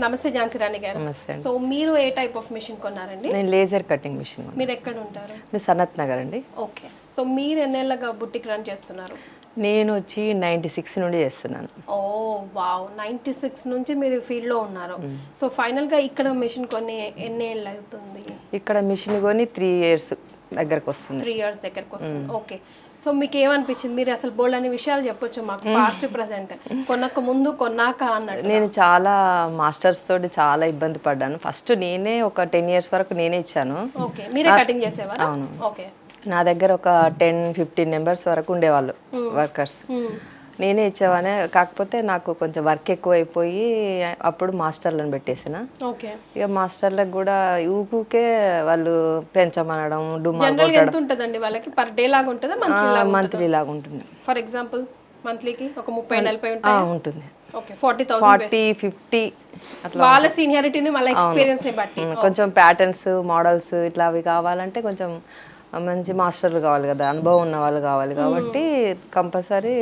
నమస్తే ఝాన్సీ రాణి గారు. నమస్తే అండి. సో మీరు ఏ టైప్ ఆఫ్ మిషన్ కొన్నారండి? నేను లేజర్ కటింగ్ మిషన్. మీరు ఎక్కడ ఉంటారు? నేను సనత్ నగర్ అండి. ఓకే. సో మీరు ఎన్నేళ్ళగా బుట్టిక్ రన్ చేస్తున్నారు? నేను వచ్చి 96 నుండి చేస్తున్నాను. ఓ వావ్, 96 నుంచి మీరు ఫీల్డ్లో ఉన్నారు. సో ఫైనల్గా ఇక్కడ మిషన్ కొని ఎన్ని ఏళ్ళు అవుతుంది? ఇక్కడ మిషన్ కొని 3 years దగ్గరకు వస్తుంది. 3 years దగ్గరకు వస్తుంది. ఓకే. సో మీకు ఏమనిపించింది? మీరు అసలు బోల్డ్ అనే విషయాలు చెప్పొచ్చు మాకు, పాస్ట్ ప్రెసెంట్, కొనక ముందు కొన్నాక అన్నట్టు. నేను చాలా మాస్టర్స్ తోటి చాలా ఇబ్బంది పడ్డాను. ఫస్ట్ నేనే ఒక 10 years వరకు నేనే ఇచ్చాను. ఓకే, మీరే కటింగ్ చేసేవారా? అవును. ఓకే. నా దగ్గర ఒక 10-15 members వరకు ఉండేవాళ్ళు వర్కర్స్. నేనే ఇచ్చేవానే. కాకపోతే నాకు కొంచెం వర్క్ ఎక్కువ అయిపోయి అప్పుడు మాస్టర్లను పెట్టేసిన. ఓకే. ఇక మాస్టర్లకు కూడా ఊకే వాళ్ళు పెంచమనడం, జనరల్ గా ఎంత ఉంటదండి వాళ్ళకి? పర్ డే లాగా ఉంటుందా, మంత్లీ లాగా ఉంటుంది? ఫర్ ఎగ్జాంపుల్ మంత్లీకి ఒక 30-40 ఉంటుంది. ఓకే. 40,000, 40-50 అట్లా. వాళ్ళ సీనియారిటీని వాళ్ళ ఎక్స్పీరియన్స్ ని బట్టి. కొంచెం ప్యాటర్న్స్, మోడల్స్ ఇట్లా అవి కావాలంటే కొంచెం మంచి మాస్టర్లు కావాలి కదా, అనుభవం ఉన్న వాళ్ళు కావాలి. కాబట్టి కంపల్సరీ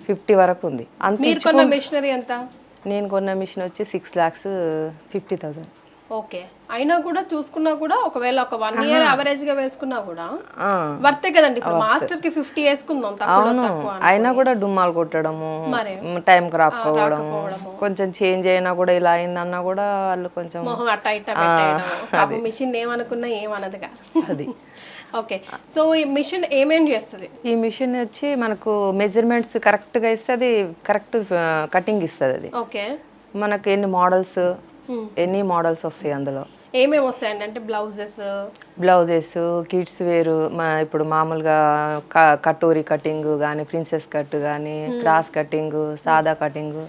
50 వరకు ఉంది. మీరు కొన్న మిషనరీ ఎంత? నేను కొన్న మిషన్ వచ్చి 6,50,000. ఓకే. అయినా కూడా చూసుకున్నా కూడా ఒకవేళ ఒక 1 year యావరేజ్ గా వేసుకున్నా కూడా వర్తే కదండి. ఇప్పుడు మాస్టర్ కి 50 వేసుకుందాం, తక్కువ. అయినా కూడా డుమ్మాలు కొట్టడము, టైం కి రాకపోవడం, కొంచెం చేంజ్ అయినా కూడా ఇలా అయిందన్నా కూడా వాళ్ళు కొంచెం మొహం అట్ట ఇట్ట పెట్టేయడం. మిషన్ ఏమనుకున్నా ఏమనదుగా అది. ఓకే. సో ఈ మిషన్ ఏమేం చేస్తుంది? ఈ మిషన్ వచ్చి మనకు మెజర్మెంట్స్ కరెక్ట్ గా ఇస్తే అది కరెక్ట్ కటింగ్ ఇస్తుంది. అది ఓకే. మనకు ఎన్ని మోడల్స్ వస్తాయి అందులో. ఏమేమి వస్తాయండి? అంటే బ్లౌజెస్, కిడ్స్ వేరు, ఇప్పుడు మామూలుగా కటోరీ కటింగ్ కానీ, ప్రిన్సెస్ కట్ కానీ, క్రాస్ కటింగ్, సాదా కటింగ్,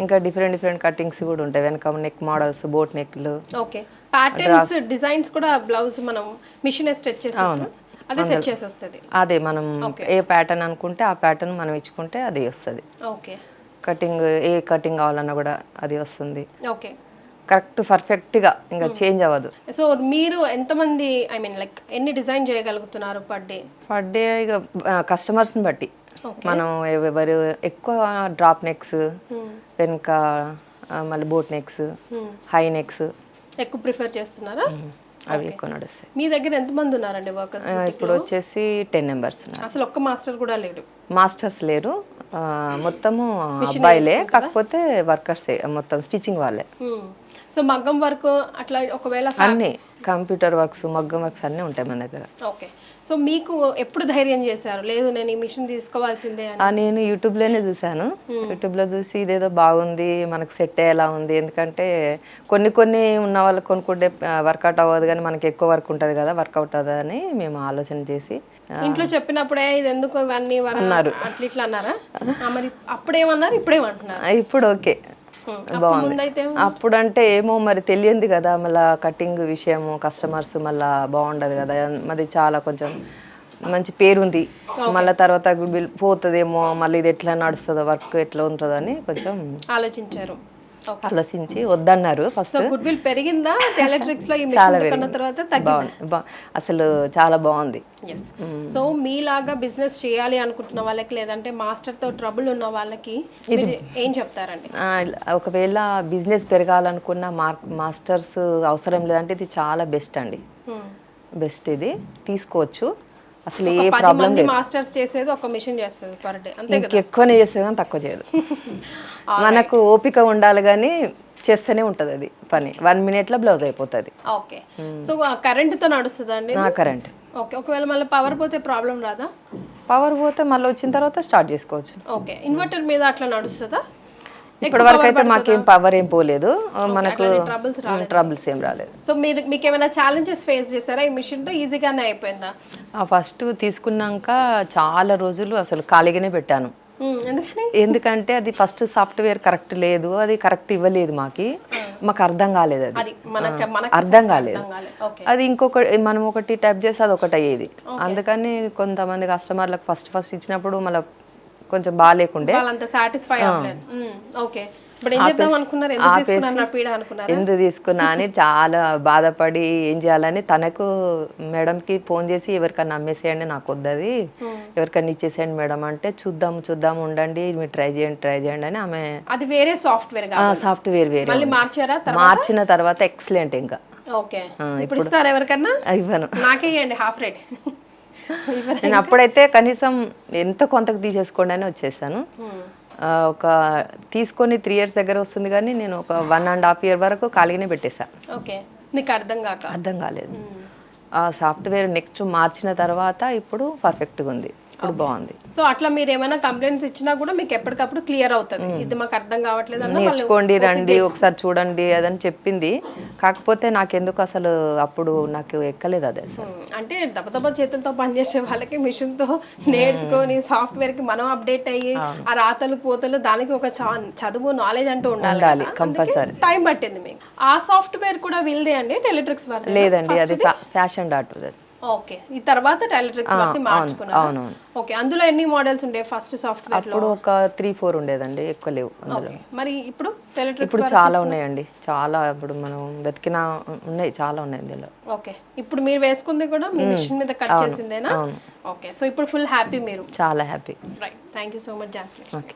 ఇంకా డిఫరెంట్ కటింగ్స్ కూడా ఉంటాయి. వెనక నెక్ మోడల్స్, బోట్ నెక్లు. ఓకే. ప్యాటర్న్స్, డిజైన్స్ కూడా బ్లౌజ్ మనం మిషన్ స్టిచ్ చేసి అదే సెట్ చేసి వస్తుంది. అదే మనం ఏ ప్యాటర్న్ అనుకుంటే ఆ ప్యాటర్న్ మనం ఇచ్చుకుంటే అది వస్తుంది. ఓకే. కటింగ్ ఏ కటింగ్ కావాలన్నా కూడా అది వస్తుంది. ఓకే. కరెక్ట్ పర్ఫెక్ట్ గా ఇంకా చేంజ్ అవ్వదు. సో మీరు ఎంతమంది, ఐ మీన్ లైక్ ఎన్ని డిజైన్ చేయగలుగుతున్నారు పర్ డే? ఇక కస్టమర్స్ ని బట్టి మనం ఎవరు ఎక్కువ డ్రాప్ నెక్స్, వెనుక మళ్ళీ బోట్ నెక్స్, హై నెక్స్ ఎక్కువ ప్రిఫర్ చేస్తున్నారా? అవి ఎక్కువ నడుస్తాయి. మీ దగ్గర ఎంతమంది ఉన్నారండి వర్కర్స్? ఇప్పుడు వచ్చేసి 10 members ఉన్నారు. అసలు ఒక్క మాస్టర్ కూడా లేరు? మాస్టర్స్ లేరు, మొత్తము అబ్బాయిలే. కాకపోతే వర్కర్స్ మొత్తం స్టిచ్చింగ్ వాళ్ళే. సో మగ్గం వర్క్ అట్లా ఒకవేళ అన్ని కంప్యూటర్ వర్క్స్, మగ్గం వర్క్స్ అన్నీ ఉంటాయి మన దగ్గర. ఓకే. సో మీకు ఎప్పుడు ధైర్యం చేశారు, లేదు నేను ఈ మిషన్ తీసుకోవాల్సిందే అని? నేను యూట్యూబ్లోనే చూసాను. యూట్యూబ్లో చూసి ఇదేదో బాగుంది, మనకు సెట్ అయ్యేలా ఉంది. ఎందుకంటే కొన్ని ఉన్న వాళ్ళు కొనుక్కుంటే వర్కౌట్ అవ్వదు, కానీ మనకి ఎక్కువ వర్క్ ఉంటుంది కదా, వర్కౌట్ అవ్వదని మేము ఆలోచన చేసి ఇంట్లో చెప్పినప్పుడే ఇది ఎందుకు ఇవన్నీ అన్నారు, అట్లా ఇట్లా అన్నారా? మరి అప్పుడేమన్నారు, ఇప్పుడేమంటున్నారు? ఇప్పుడు ఓకే, బాగుంది. అప్పుడు అంటే ఏమో మరి తెలియంది కదా, మళ్ళీ కటింగ్ విషయము, కస్టమర్స్ మళ్ళీ బాగుండదు కదా, మరి చాలా కొంచెం మంచి పేరుంది. మళ్ళీ తర్వాత గుడ్ విల్ పోతుందేమో, మళ్ళీ ఇది ఎట్లా నడుస్తుందో, వర్క్ ఎట్లా ఉంటుందో అని కొంచెం ఆలోచించి వద్దన్నారు. ఫస్ట్ గుడ్ విల్ పెరిగిందా ఎలక్ట్రిక్స్ లో? చాలా బాగుంది, అసలు చాలా బాగుంది. సో మీలాగా బిజినెస్ చేయాలి అనుకుంటున్న వాళ్ళకి, లేదంటే మాస్టర్ తో ట్రబుల్ ఉన్న వాళ్ళకి ఏం చెప్తారండి? ఒకవేళ బిజినెస్ పెరగాలనుకున్న మాస్టర్స్ అవసరం లేదంటే ఇది చాలా బెస్ట్ అండి. బెస్ట్, ఇది తీసుకోవచ్చు. అసలు ఏ ప్రాబ్లం లేదు. మాస్టర్స్ చేసేది ఒక మిషన్ చేస్తుంది పర్ డే, అంతే కదా? ఎక్కువనే చేస్తుంది కానీ తక్కువ చేయదు. మనకు ఓపిక ఉండాలి కానీ చేస్తూనే ఉంటది అది పని. 1 minute లో బ్లౌజ్ అయిపోతుంది. ఓకే. సో కరెంట్ తో నడుస్తుందా అండి? కరెంట్. ఓకే. ఒకవేళ మళ్ళీ పవర్ పోతే ప్రాబ్లం రాదా? పవర్ పోతే మళ్ళీ వచ్చిన తర్వాత స్టార్ట్ చేసుకోవచ్చు. ఓకే. ఇన్వర్టర్ మీద అట్లా నడుస్తుందా? ఇప్పటి వరకు అయితే మాకేం పవర్ ఏం పోలేదు, మనకు ట్రబుల్స్ ఏం రాలేదు. సో మీకు ఏమైనా ఛాలెంజెస్ ఫేస్ చేశారా ఈ మిషన్ తో? ఈజీగానే అయిపోయిందా? ఫస్ట్ తీసుకున్నాక చాలా రోజులు అసలు ఖాళీగానే పెట్టాను. ఎందుకంటే అది ఫస్ట్ సాఫ్ట్వేర్ కరెక్ట్ లేదు, అది కరెక్ట్ ఇవ్వలేదు, మాకు అర్థం కాలేదు. అది అర్థం కాలేదు. అది మనం ఒకటి టైప్ చేస్తే అది ఒకటి అయ్యేది. అందుకని కొంతమంది కస్టమర్లకు ఫస్ట్ ఇచ్చినప్పుడు మళ్ళీ కొంచెం బాగాలేకుండే. సాటిస్ఫై. ఓకే. ఇప్పుడు ఏం చేద్దాం అనుకున్నారు, ఎందుకు తీసుకున్నారు నా పీడ అనుకున్నారు? ఎందుకు తీసుకున్నా అని చాలా బాధపడి ఏం చేయాలని తనకు మేడంకి ఫోన్ చేసి ఎవరికన్నా అమ్మేసేయండి, నాకు వద్దది, ఎవరికన్నా ఇచ్చేసేయండి మేడం అంటే చూద్దాం ఉండండి మీరు ట్రై చేయండి అని ఆమె. అది వేరే సాఫ్ట్వేర్ సాఫ్ట్వేర్ వేరే మళ్ళీ మార్చారా? మార్చిన తర్వాత ఎక్సలెంట్. ఇంకా ఓకే, ఇప్పుడు ఇస్తారా ఎవరికన్నా? ఇవ్వను, నాకే ఇవ్వండి హాఫ్ రేట్. నేను అప్పుడైతే కనీసం ఎంత కొంతకు తీసేసుకోండి అని వచ్చేసాను. ఒక తీసుకొని 3 years దగ్గర వస్తుంది, కానీ నేను ఒక 1.5 year వరకు ఖాళీగానే పెట్టేశాను. ఓకే, నీకు అర్థం కాలేదు. ఆ సాఫ్ట్వేర్ నెక్స్ట్ మార్చిన తర్వాత ఇప్పుడు పర్ఫెక్ట్గా ఉంది, ఇప్పుడు బాగుంది. సో అట్లా మీరు ఏమైనా కంప్లైంట్స్ ఇచ్చినా కూడా మీకు ఎప్పటికప్పుడు క్లియర్ అవుతుంది, ఇది మాకు అర్థం కావట్లేదు అన్న నేర్చుకోండి రండి ఒకసారి చూడండి అదని చెప్పింది. కాకపోతే నాకెందుకు అసలు అప్పుడు నాకు ఎక్కలేదు అదే. అంటే దబదబా చేతులతో పనిచేసే వాళ్ళకి మిషన్ తో నేర్చుకొని సాఫ్ట్వేర్ కి మనం అప్డేట్ అయ్యి ఆ రాతలు పోతలు దానికి ఒక చదువు నాలెడ్జ్ అంటూ ఉండాలి, కంపల్సరీ. టైం పట్టింది మీకు. ఆ సాఫ్ట్వేర్ కూడా వీళ్ళదే అండి టెలిట్రిక్స్ వారి? లేదండి, అది ఫ్యాషన్ డాట్. ఓకే, ఈ తర్వాత టెలిట్రిక్స్ వారి మార్చుకున్నారు. అవునవును. ఓకే, అందులో ఎన్ని మోడల్స్ ఉండే ఫస్ట్ సాఫ్ట్వేర్? అప్పుడు ఒక 3-4 ఉండేదండి, ఎక్కువ లేవు అందులో. మరి ఇప్పుడు టెలిట్రిక్స్ ఇప్పుడు చాలా ఉన్నాయండి, చాలా. ఇప్పుడు మనం వెతికిన ఉన్నాయి, చాలా ఉన్నాయి ఇందులో. ఓకే, ఇప్పుడు మీరు వేసుకుంది కూడా మీ మిషన్ మీద కట్ చేసిందేనా? ఓకే, సో ఇప్పుడు ఫుల్ హ్యాపీ మీరు? చాలా happy. Right, thank you so much Jhansi. Okay.